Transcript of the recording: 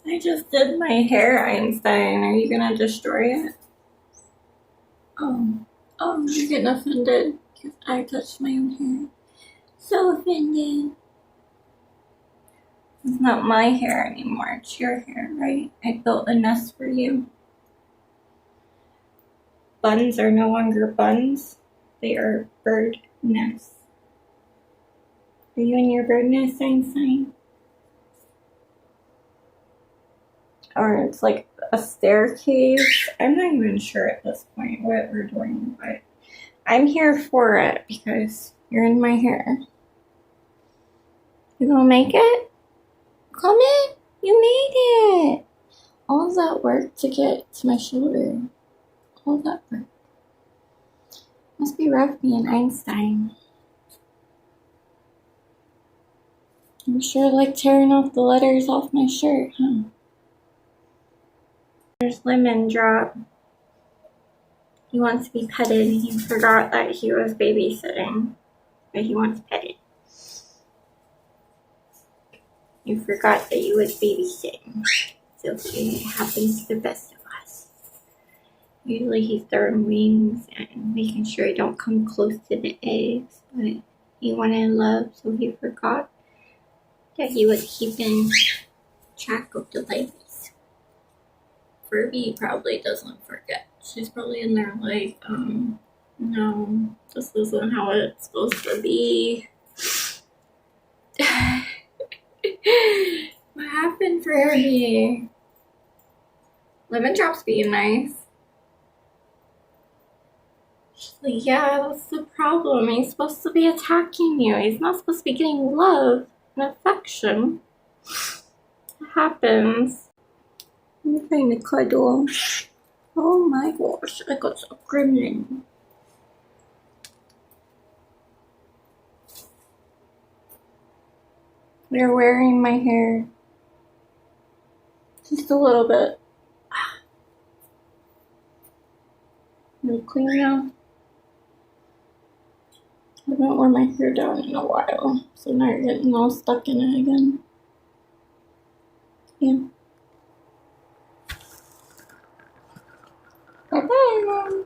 I just did my hair, Einstein. Are you gonna destroy it? You're getting offended because I touched my own hair. So offended. It's not my hair anymore. It's your hair, right? I built a nest for you. Buns are no longer buns. They are bird nests. Are you in your bird nest, Einstein? Or it's like a staircase. I'm not even sure at this point what we're doing, but I'm here for it because you're in my hair. You gonna make it? Come in. You made it. All that work to get to my shoulder. All that work. Must be rough being Einstein. I'm sure like tearing off the letters off my shirt, huh? There's Lemon Drop. He wants to be petted. He forgot that he was babysitting, but he wants petted. You forgot that you was babysitting. So it happens to the best of us. Usually he's throwing wings and making sure he don't come close to the eggs, but he wanted love, so he forgot that he was keeping track of the babies. Furby probably doesn't forget. She's probably in there like, no, this isn't how it's supposed to be. What happened, Furby? Lemon Drop's being nice. She's like, yeah, that's the problem. He's supposed to be attacking you. He's not supposed to be getting love and affection. It happens. I'm trying to cuddle. Oh my gosh, I got a gremlin. You're wearing my hair. Just a little bit. You clean now? I haven't worn my hair down in a while, so now you're getting all stuck in it again. Yeah. Bye-bye, Mom.